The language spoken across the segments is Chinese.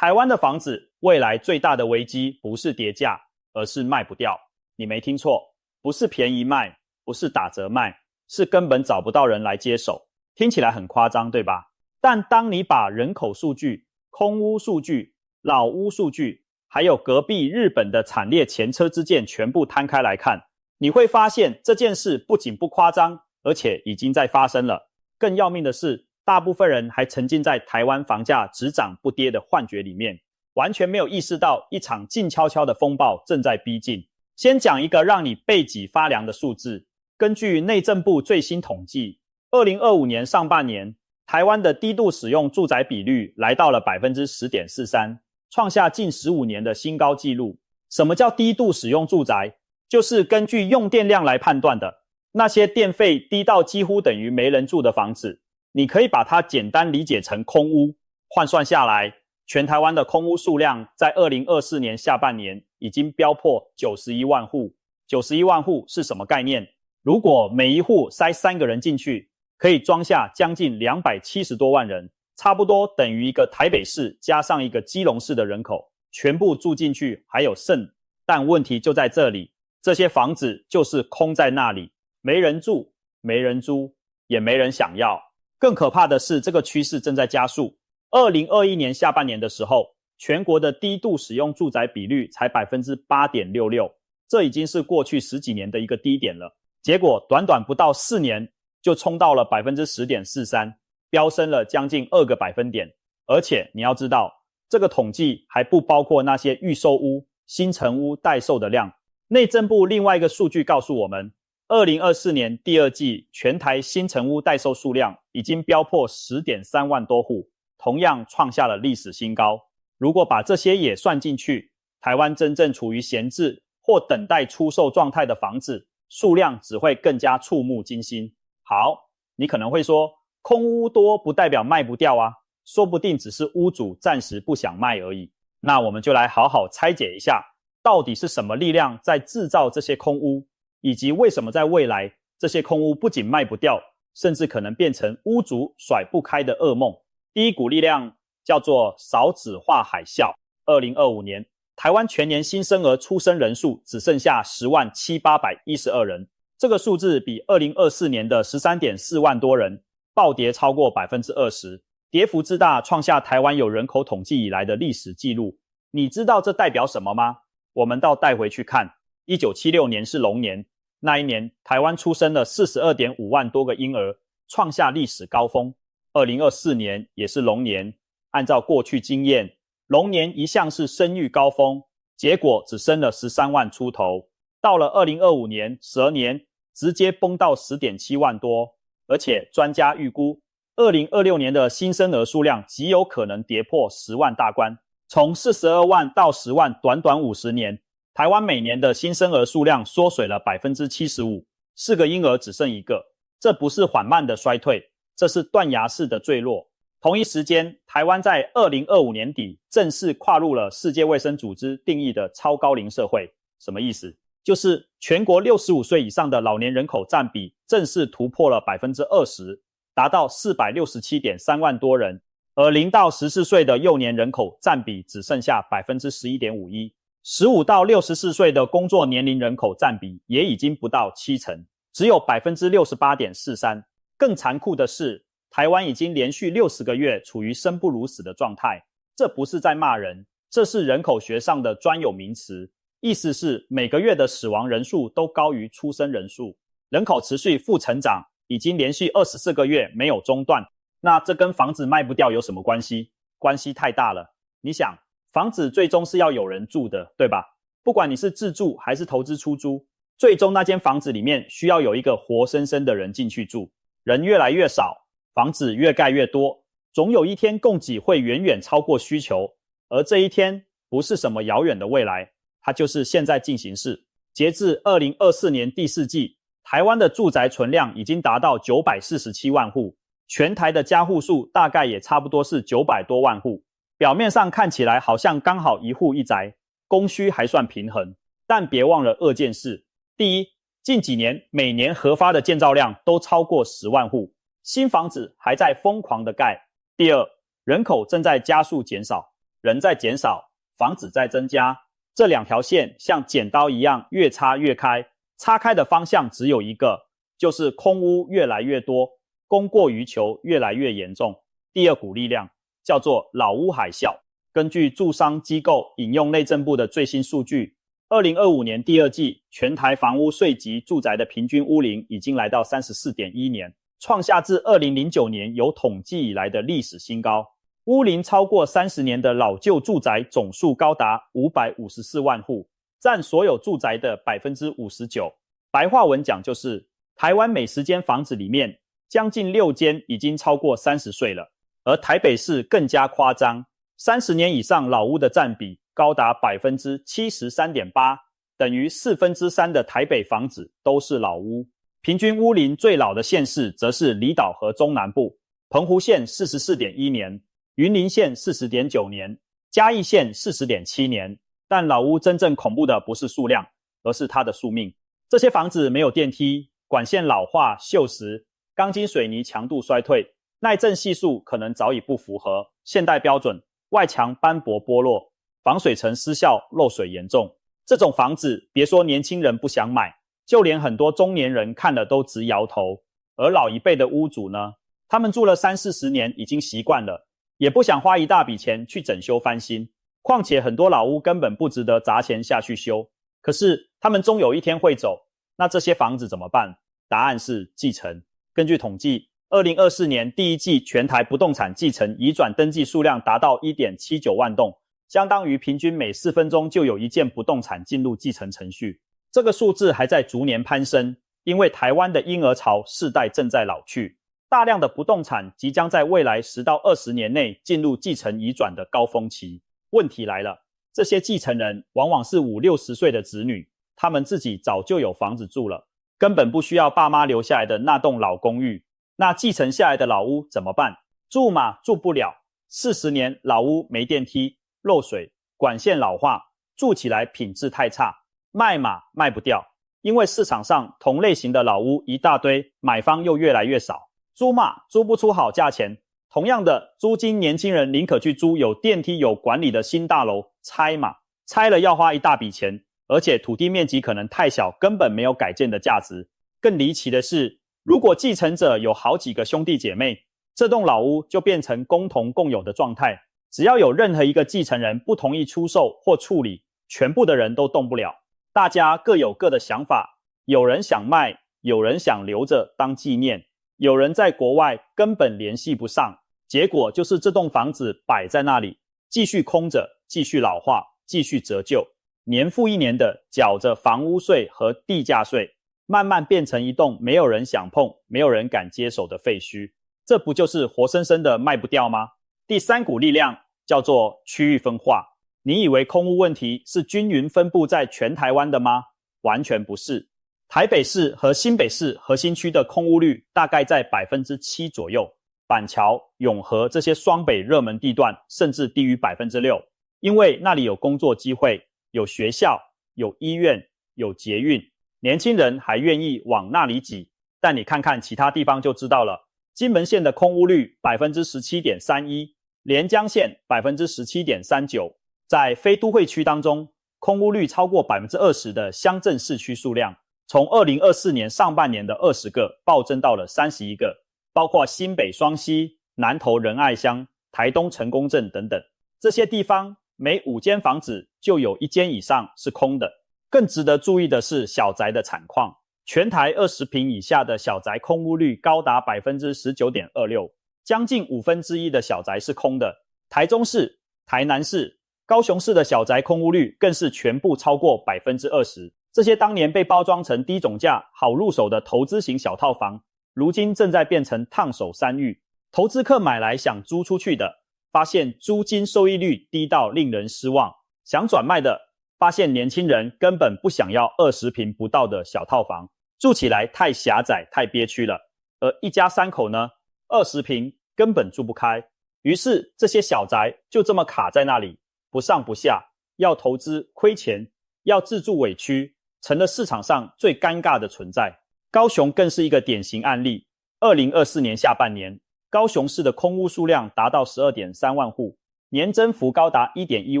台湾的房子未来最大的危机不是跌价，而是卖不掉。你没听错，不是便宜卖，不是打折卖，是根本找不到人来接手。听起来很夸张，对吧？但当你把人口数据、空屋数据、老屋数据，还有隔壁日本的惨烈前车之鉴全部摊开来看，你会发现这件事不仅不夸张，而且已经在发生了。更要命的是，大部分人还沉浸在台湾房价只涨不跌的幻觉里面，完全没有意识到一场静悄悄的风暴正在逼近。先讲一个让你背脊发凉的数字，根据内政部最新统计，2025年上半年，台湾的低度使用住宅比率来到了 10.43%， 创下近15年的新高纪录。什么叫低度使用住宅？就是根据用电量来判断的。那些电费低到几乎等于没人住的房子，你可以把它简单理解成空屋。换算下来，全台湾的空屋数量在2024年下半年已经飙破91万户。91万户是什么概念？如果每一户塞3个人进去，可以装下将近270多万人，差不多等于一个台北市加上一个基隆市的人口，全部住进去还有剩。但问题就在这里，这些房子就是空在那里，没人住，没人租，也没人想要。更可怕的是，这个趋势正在加速。2021年下半年的时候，全国的低度使用住宅比率才 8.66%， 这已经是过去10几年的一个低点了。结果短短不到4年就冲到了 10.43%， 飙升了将近2个百分点。而且你要知道，这个统计还不包括那些预售屋、新成屋待售的量。内政部另外一个数据告诉我们，2024年第2季全台新成屋待售数量已经飙破 10.3 万多户，同样创下了历史新高。如果把这些也算进去，台湾真正处于闲置或等待出售状态的房子数量只会更加触目惊心。好，你可能会说，空屋多不代表卖不掉啊，说不定只是屋主暂时不想卖而已。那我们就来好好拆解一下，到底是什么力量在制造这些空屋，以及为什么在未来这些空屋不仅卖不掉，甚至可能变成屋主甩不开的噩梦。第一股力量叫做少子化海啸。2025年台湾全年新生儿出生人数只剩下107812人，这个数字比2024年的 13.4 万多人暴跌超过 20%， 跌幅之大创下台湾有人口统计以来的历史纪录。你知道这代表什么吗？我们倒带回去看，1976年是龙年，那一年台湾出生了 42.5 万多个婴儿，创下历史高峰。2024年也是龙年，按照过去经验，龙年一向是生育高峰，结果只生了13万出头。到了2025年蛇年，直接崩到 10.7 万多，而且专家预估2026年的新生儿数量极有可能跌破10万大关。从42万到10万，短短50年，台湾每年的新生儿数量缩水了 75%，4 个婴儿只剩1个。这不是缓慢的衰退，这是断崖式的坠落。同一时间，台湾在2025年底正式跨入了世界卫生组织定义的超高龄社会。什么意思？就是全国65岁以上的老年人口占比正式突破了 20%， 达到 467.3 万多人，而0到14岁的幼年人口占比只剩下 11.51%， 15到64岁的工作年龄人口占比也已经不到70%，只有 68.43%。 更残酷的是，台湾已经连续60个月处于生不如死的状态。这不是在骂人，这是人口学上的专有名词，意思是每个月的死亡人数都高于出生人数，人口持续负成长，已经连续24个月没有中断。那这跟房子卖不掉有什么关系？关系太大了。你想，房子最终是要有人住的，对吧？不管你是自住还是投资出租，最终那间房子里面需要有一个活生生的人进去住。人越来越少，房子越盖越多，总有一天供给会远远超过需求，而这一天不是什么遥远的未来，它就是现在进行式。截至2024年第4季，台湾的住宅存量已经达到947万户，全台的家户数大概也差不多是900多万户。表面上看起来好像刚好一户一宅，供需还算平衡。但别忘了2件事。第一，近几年每年核发的建造量都超过10万户，新房子还在疯狂的盖。第二，人口正在加速减少，人在减少，房子在增加，这两条线像剪刀一样越插越开，插开的方向只有一个，就是空屋越来越多，供过于求越来越严重。第二股力量叫做老屋海啸。根据住商机构引用内政部的最新数据，2025年第二季全台房屋税级住宅的平均屋龄已经来到 34.1 年，创下自2009年有统计以来的历史新高。屋龄超过30年的老旧住宅总数高达554万户，占所有住宅的 59%。 白话文讲就是，台湾每10间房子里面将近6间已经超过30岁了，而台北市更加夸张，30年以上老屋的占比高达 73.8%， 等于3/4的台北房子都是老屋。平均屋龄最老的县市则是离岛和中南部，澎湖县 44.1 年，云林县 40.9 年，嘉义县 40.7 年。但老屋真正恐怖的不是数量，而是它的宿命。这些房子没有电梯，管线老化锈蚀，钢筋水泥强度衰退，耐震系数可能早已不符合现代标准，外墙斑驳剥落，防水层失效，漏水严重。这种房子别说年轻人不想买，就连很多中年人看了都直摇头。而老一辈的屋主呢，他们住了30-40年已经习惯了，也不想花一大笔钱去整修翻新，况且很多老屋根本不值得砸钱下去修。可是他们终有一天会走，那这些房子怎么办？答案是继承。根据统计，2024年第一季全台不动产继承移转登记数量达到 1.79 万栋，相当于平均每4分钟就有一件不动产进入继承程序。这个数字还在逐年攀升，因为台湾的婴儿潮世代正在老去，大量的不动产即将在未来10到20年内进入继承移转的高峰期。问题来了，这些继承人往往是50-60岁的子女，他们自己早就有房子住了，根本不需要爸妈留下来的那栋老公寓。那继承下来的老屋怎么办？住嘛，住不了。40年老屋没电梯，漏水，管线老化，住起来品质太差。卖嘛，卖不掉，因为市场上同类型的老屋一大堆，买方又越来越少。租嘛，租不出好价钱。同样的租金，年轻人宁可去租有电梯有管理的新大楼。拆嘛，拆了要花一大笔钱，而且土地面积可能太小，根本没有改建的价值。更离奇的是，如果继承者有好几个兄弟姐妹，这栋老屋就变成共同共有的状态，只要有任何一个继承人不同意出售或处理，全部的人都动不了。大家各有各的想法，有人想卖，有人想留着当纪念，有人在国外根本联系不上，结果就是这栋房子摆在那里，继续空着，继续老化，继续折旧，年复一年的缴着房屋税和地价税，慢慢变成一栋没有人想碰，没有人敢接手的废墟。这不就是活生生的卖不掉吗？第三股力量叫做区域分化。你以为空屋问题是均匀分布在全台湾的吗？完全不是。台北市和新北市核心区的空屋率大概在 7% 左右，板桥、永和这些双北热门地段甚至低于 6%， 因为那里有工作机会，有学校，有医院，有捷运，年轻人还愿意往那里挤。但你看看其他地方就知道了，金门县的空屋率 17.31%， 连江县 17.39%， 在非都会区当中，空屋率超过 20% 的乡镇市区数量，从2024年上半年的20个暴增到了31个，包括新北双溪、南投仁爱乡、台东成功镇等等。这些地方每5间房子就有1间以上是空的。更值得注意的是小宅的产况，全台20坪以下的小宅空屋率高达 19.26%， 将近1/5的小宅是空的。台中市、台南市、高雄市的小宅空屋率更是全部超过 20%。 这些当年被包装成低总价好入手的投资型小套房，如今正在变成烫手山芋。投资客买来想租出去的，发现租金收益率低到令人失望，想转卖的，发现年轻人根本不想要20坪不到的小套房，住起来太狭窄太憋屈了。而一家3口呢，20坪根本住不开。于是这些小宅就这么卡在那里，不上不下，要投资亏钱，要自住委屈，成了市场上最尴尬的存在。高雄更是一个典型案例。2024年下半年，高雄市的空屋数量达到 12.3 万户，年增幅高达 1.1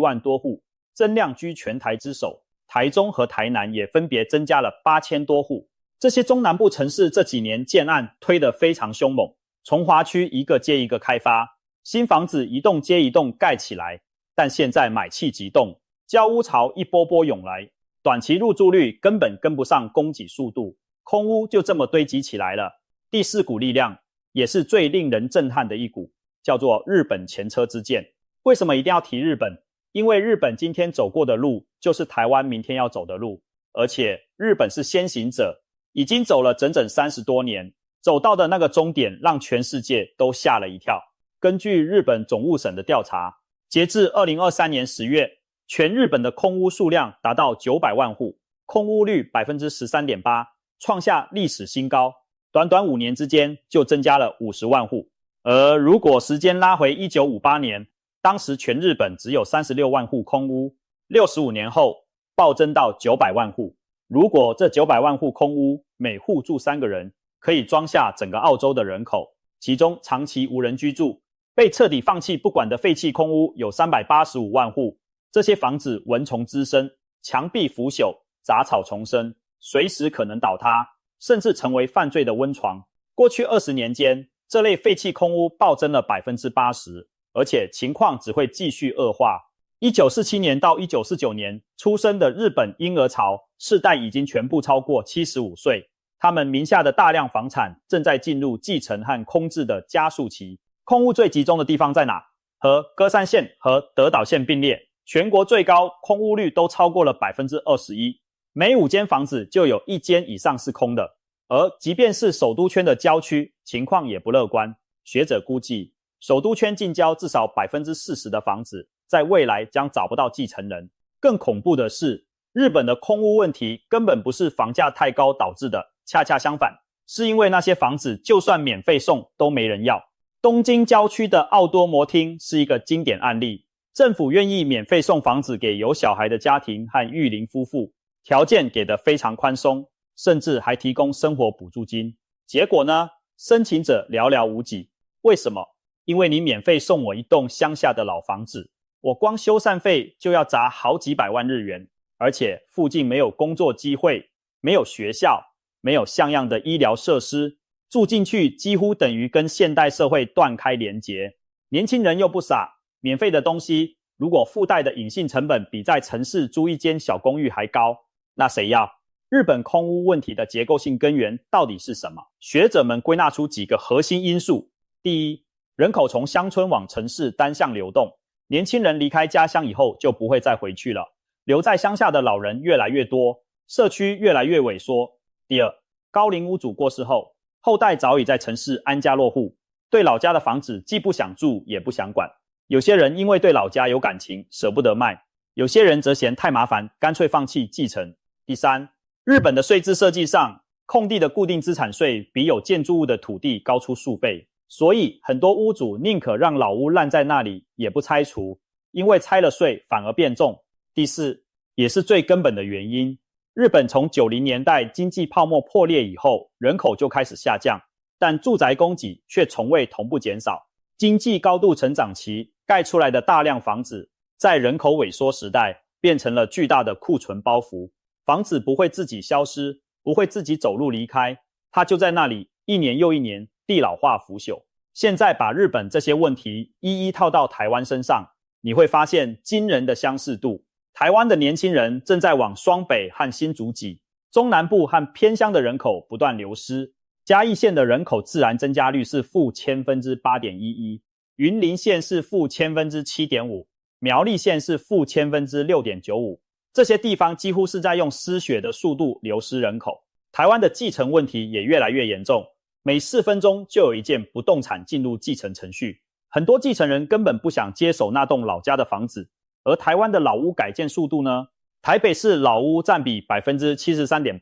万多户，增量居全台之首。台中和台南也分别增加了8000多户。这些中南部城市这几年建案推得非常凶猛，重划区一个接一个开发，新房子一栋接一栋盖起来，但现在买气急冻，交屋潮一波波涌来，短期入住率根本跟不上供给速度，空屋就这么堆积起来了。第四股力量也是最令人震撼的一股，叫做日本前车之鉴。为什么一定要提日本？因为日本今天走过的路就是台湾明天要走的路，而且日本是先行者，已经走了整整30多年，走到的那个终点让全世界都吓了一跳。根据日本总务省的调查，截至2023年10月，全日本的空屋数量达到900万户，空屋率 13.8%， 创下历史新高。短短5年之间就增加了50万户。而如果时间拉回1958年，当时全日本只有36万户空屋，65年后暴增到900万户。如果这900万户空屋每户住3个人，可以装下整个澳洲的人口，其中长期无人居住、被彻底放弃不管的废弃空屋有385万户。这些房子蚊虫滋生，墙壁腐朽，杂草丛生，随时可能倒塌，甚至成为犯罪的温床。过去20年间，这类废弃空屋暴增了 80%， 而且情况只会继续恶化。1947年到1949年出生的日本婴儿潮世代已经全部超过75岁，他们名下的大量房产正在进入继承和空置的加速期。空屋最集中的地方在哪？和歌山县和德岛县并列，全国最高空屋率都超过了 21%， 每5间房子就有1间以上是空的。而即便是首都圈的郊区，情况也不乐观。学者估计，首都圈近郊至少 40% 的房子在未来将找不到继承人。更恐怖的是，日本的空屋问题根本不是房价太高导致的，恰恰相反，是因为那些房子就算免费送都没人要。东京郊区的奥多摩町是一个经典案例，政府愿意免费送房子给有小孩的家庭和育龄夫妇，条件给得非常宽松，甚至还提供生活补助金。结果呢，申请者寥寥无几。为什么？因为你免费送我一栋乡下的老房子，我光修缮费就要砸好几百万日元，而且附近没有工作机会，没有学校，没有像样的医疗设施，住进去几乎等于跟现代社会断开连结。年轻人又不傻，免费的东西如果附带的隐性成本比在城市租一间小公寓还高，那谁要？日本空屋问题的结构性根源到底是什么？学者们归纳出几个核心因素。第一，人口从乡村往城市单向流动，年轻人离开家乡以后就不会再回去了，留在乡下的老人越来越多，社区越来越萎缩。第二，高龄屋主过世后，后代早已在城市安家落户，对老家的房子既不想住也不想管。有些人因为对老家有感情，舍不得卖，有些人则嫌太麻烦，干脆放弃继承。第三，日本的税制设计上，空地的固定资产税比有建筑物的土地高出数倍，所以很多屋主宁可让老屋烂在那里也不拆除，因为拆了税反而变重。第四，也是最根本的原因，日本从90年代经济泡沫破裂以后，人口就开始下降，但住宅供给却从未同步减少。经济高度成长期盖出来的大量房子，在人口萎缩时代变成了巨大的库存包袱。房子不会自己消失，不会自己走路离开，它就在那里一年又一年地老化腐朽。现在把日本这些问题一一套到台湾身上，你会发现惊人的相似度。台湾的年轻人正在往双北和新竹挤，中南部和偏乡的人口不断流失。嘉义县的人口自然增加率是-8.11%，云林县是-7.5%，苗栗县是-6.95%。这些地方几乎是在用失血的速度流失人口。台湾的继承问题也越来越严重，每4分钟就有一件不动产进入继承程序。很多继承人根本不想接手那栋老家的房子。而台湾的老屋改建速度呢？台北市老屋占比 73.8%，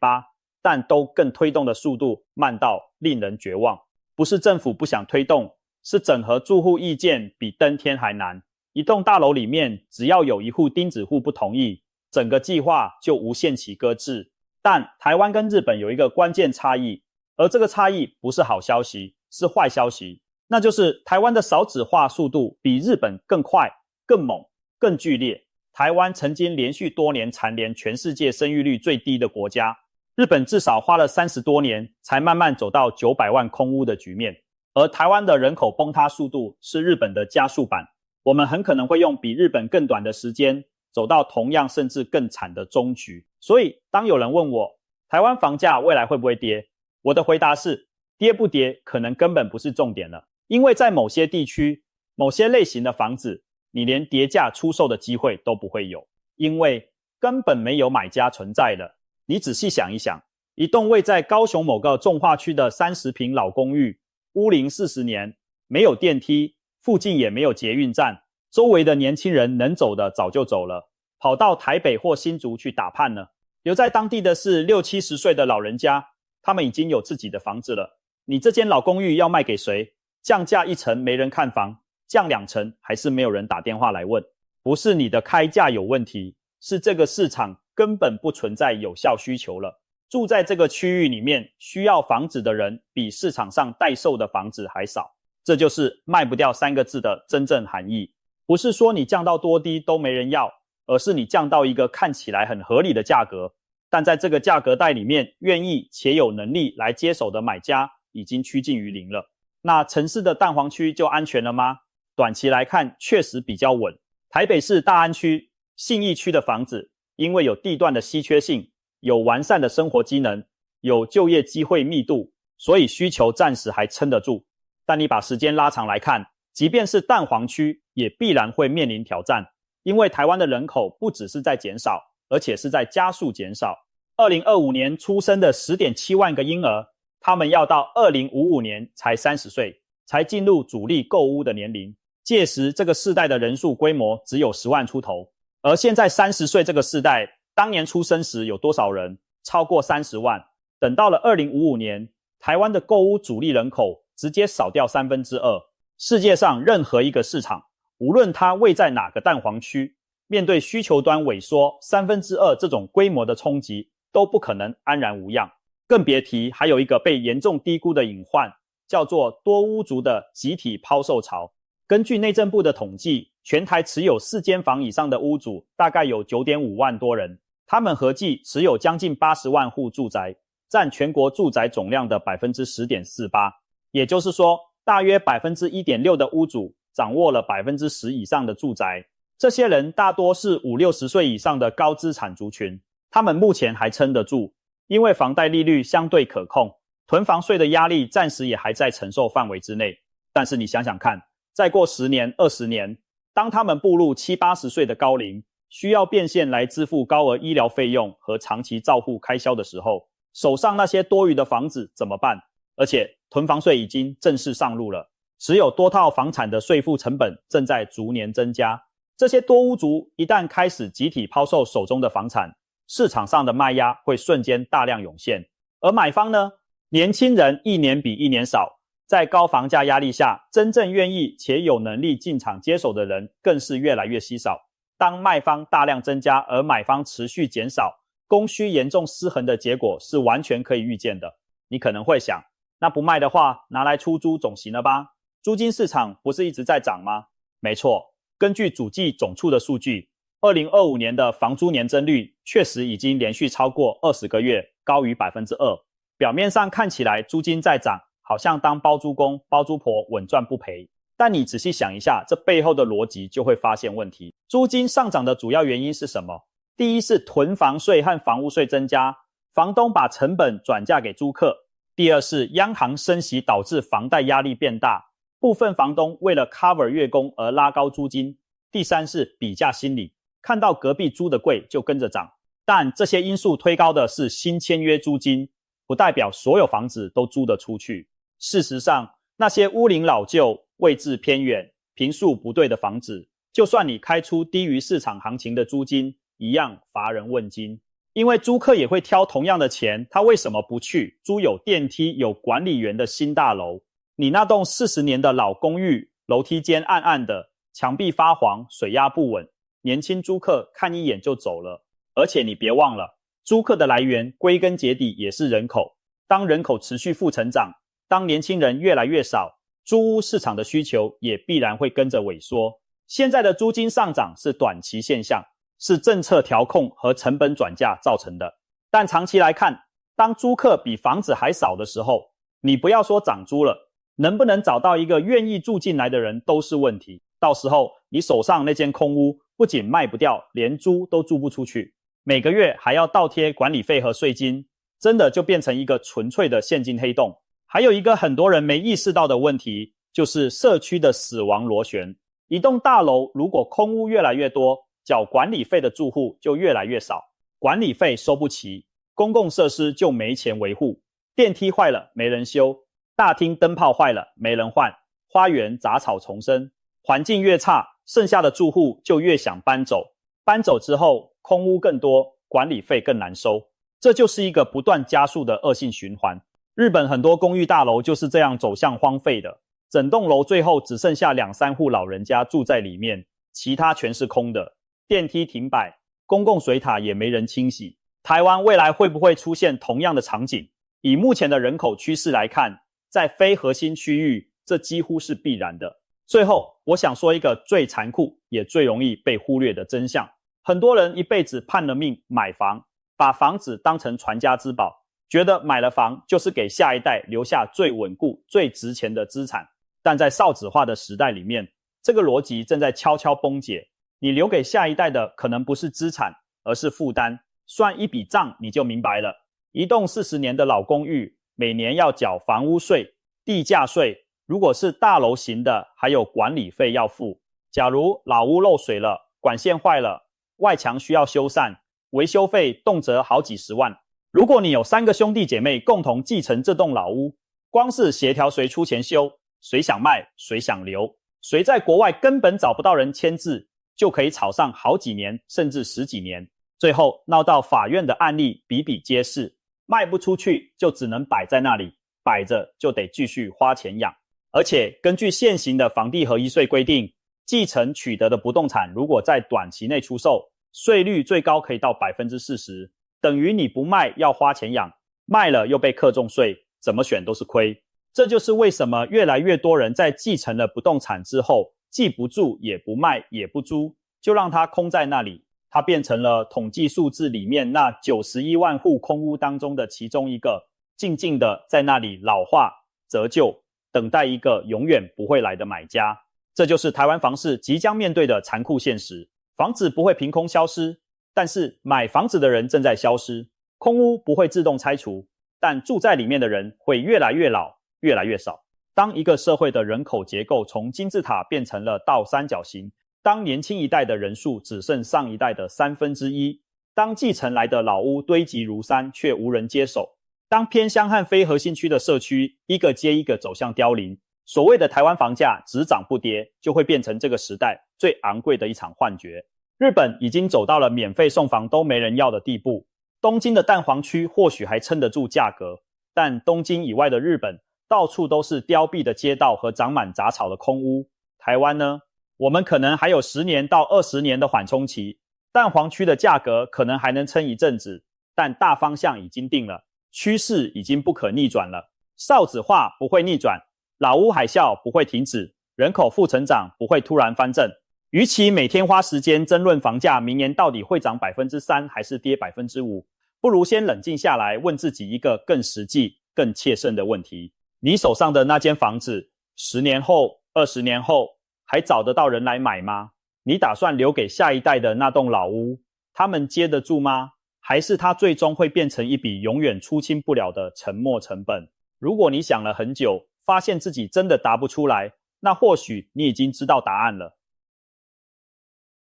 但都更推动的速度慢到令人绝望。不是政府不想推动，是整合住户意见比登天还难。一栋大楼里面只要有一户钉子户不同意，整个计划就无限期搁置。但台湾跟日本有一个关键差异，而这个差异不是好消息，是坏消息。那就是台湾的少子化速度比日本更快，更猛、更剧烈。台湾曾经连续多年蝉联全世界生育率最低的国家，日本至少花了30多年才慢慢走到900万空屋的局面，而台湾的人口崩塌速度是日本的加速版，我们很可能会用比日本更短的时间走到同样甚至更惨的终局。所以当有人问我台湾房价未来会不会跌，我的回答是跌不跌可能根本不是重点了，因为在某些地区某些类型的房子你连跌价出售的机会都不会有，因为根本没有买家存在了。你仔细想一想，一栋位在高雄某个重划区的30坪老公寓，屋龄40年，没有电梯，附近也没有捷运站，周围的年轻人能走的早就走了，跑到台北或新竹去打盼了。留在当地的是60-70岁的老人家，他们已经有自己的房子了。你这间老公寓要卖给谁？降价1成没人看房，降2成还是没有人打电话来问。不是你的开价有问题，是这个市场根本不存在有效需求了。住在这个区域里面需要房子的人比市场上待售的房子还少，这就是卖不掉3个字的真正含义。不是说你降到多低都没人要，而是你降到一个看起来很合理的价格，但在这个价格带里面愿意且有能力来接手的买家已经趋近于零了。那城市的蛋黄区就安全了吗？短期来看确实比较稳。台北市大安区、信义区的房子因为有地段的稀缺性，有完善的生活机能，有就业机会密度，所以需求暂时还撑得住。但你把时间拉长来看，即便是蛋黄区也必然会面临挑战，因为台湾的人口不只是在减少，而且是在加速减少。2025年出生的 10.7 万个婴儿，他们要到2055年才30岁，才进入主力购屋的年龄，届时这个世代的人数规模只有10万出头。而现在30岁这个世代，当年出生时有多少人？超过30万。等到了2055年，台湾的购屋主力人口直接少掉2/3。世界上任何一个市场，无论它位在哪个蛋黄区，面对需求端萎缩2/3这种规模的冲击，都不可能安然无恙。更别提还有一个被严重低估的隐患，叫做多屋族的集体抛售潮。根据内政部的统计，全台持有4间房以上的屋主大概有 9.5 万多人，他们合计持有将近80万户住宅，占全国住宅总量的 10.48%。 也就是说，大约 1.6% 的屋主掌握了 10% 以上的住宅。这些人大多是50-60岁以上的高资产族群，他们目前还撑得住，因为房贷利率相对可控，囤房税的压力暂时也还在承受范围之内。但是你想想看，再过10年、20年，当他们步入70-80岁的高龄，需要变现来支付高额医疗费用和长期照护开销的时候，手上那些多余的房子怎么办？而且囤房税已经正式上路了，持有多套房产的税负成本正在逐年增加。这些多屋族一旦开始集体抛售手中的房产，市场上的卖压会瞬间大量涌现。而买方呢？年轻人一年比一年少，在高房价压力下，真正愿意且有能力进场接手的人更是越来越稀少。当卖方大量增加而买方持续减少，供需严重失衡的结果是完全可以预见的。你可能会想，那不卖的话拿来出租总行了吧？租金市场不是一直在涨吗？没错，根据主计总处的数据，2025年的房租年增率确实已经连续超过20个月高于 2%。 表面上看起来租金在涨，好像当包租公包租婆稳赚不赔，但你仔细想一下，这背后的逻辑就会发现问题。租金上涨的主要原因是什么？第一是囤房税和房屋税增加，房东把成本转嫁给租客。第二是央行升息导致房贷压力变大，部分房东为了 cover 月供而拉高租金。第三是比价心理，看到隔壁租的贵就跟着涨。但这些因素推高的是新签约租金，不代表所有房子都租得出去。事实上，那些屋龄老旧、位置偏远、坪数不对的房子，就算你开出低于市场行情的租金，一样乏人问津。因为租客也会挑同样的钱，他为什么不去租有电梯、有管理员的新大楼？你那栋40年的老公寓，楼梯间暗暗的，墙壁发黄，水压不稳，年轻租客看一眼就走了。而且你别忘了，租客的来源归根结底也是人口。当人口持续负成长，当年轻人越来越少，租屋市场的需求也必然会跟着萎缩。现在的租金上涨是短期现象，是政策调控和成本转嫁造成的。但长期来看，当租客比房子还少的时候，你不要说涨租了，能不能找到一个愿意住进来的人都是问题。到时候你手上那间空屋不仅卖不掉，连租都租不出去，每个月还要倒贴管理费和税金，真的就变成一个纯粹的现金黑洞。还有一个很多人没意识到的问题，就是社区的死亡螺旋。一栋大楼如果空屋越来越多，缴管理费的住户就越来越少，管理费收不齐，公共设施就没钱维护，电梯坏了没人修，大厅灯泡坏了没人换，花园杂草丛生，环境越差，剩下的住户就越想搬走，搬走之后空屋更多，管理费更难收，这就是一个不断加速的恶性循环。日本很多公寓大楼就是这样走向荒废的，整栋楼最后只剩下2-3户老人家住在里面，其他全是空的，电梯停摆，公共水塔也没人清洗。台湾未来会不会出现同样的场景？以目前的人口趋势来看，在非核心区域，这几乎是必然的。最后，我想说一个最残酷也最容易被忽略的真相。很多人一辈子盼了命买房，把房子当成传家之宝，觉得买了房就是给下一代留下最稳固、最值钱的资产。但在少子化的时代里面，这个逻辑正在悄悄崩解。你留给下一代的可能不是资产，而是负担。算一笔账你就明白了。一栋40年的老公寓，每年要缴房屋税、地价税，如果是大楼型的，还有管理费要付。假如老屋漏水了，管线坏了，外墙需要修缮，维修费动辄好几十万。如果你有3个兄弟姐妹共同继承这栋老屋，光是协调谁出钱修，谁想卖谁想留，谁在国外根本找不到人签字，就可以吵上好几年甚至10几年，最后闹到法院的案例比比皆是。卖不出去就只能摆在那里，摆着就得继续花钱养。而且根据现行的房地合一税规定，继承取得的不动产如果在短期内出售，税率最高可以到 40%， 等于你不卖要花钱养，卖了又被课重税，怎么选都是亏。这就是为什么越来越多人在继承了不动产之后，既不住也不卖也不租，就让它空在那里。它变成了统计数字里面那91万户空屋当中的其中一个，静静的在那里老化折旧，等待一个永远不会来的买家。这就是台湾房市即将面对的残酷现实。房子不会凭空消失，但是买房子的人正在消失。空屋不会自动拆除，但住在里面的人会越来越老，越来越少。当一个社会的人口结构从金字塔变成了倒三角形，当年轻一代的人数只剩上一代的1/3，当继承来的老屋堆积如山却无人接手，当偏乡和非核心区的社区一个接一个走向凋零，所谓的台湾房价只涨不跌，就会变成这个时代最昂贵的一场幻觉。日本已经走到了免费送房都没人要的地步，东京的蛋黄区或许还撑得住价格，但东京以外的日本到处都是凋敝的街道和长满杂草的空屋。台湾呢？我们可能还有10年到20年的缓冲期，蛋黄区的价格可能还能撑一阵子，但大方向已经定了，趋势已经不可逆转了。少子化不会逆转，老屋海啸不会停止，人口负成长不会突然翻正。与其每天花时间争论房价明年到底会涨 3% 还是跌 5%， 不如先冷静下来，问自己一个更实际、更切身的问题：你手上的那间房子10年后、20年后还找得到人来买吗？你打算留给下一代的那栋老屋，他们接得住吗？还是它最终会变成一笔永远出清不了的沉没成本？如果你想了很久，发现自己真的答不出来，那或许你已经知道答案了。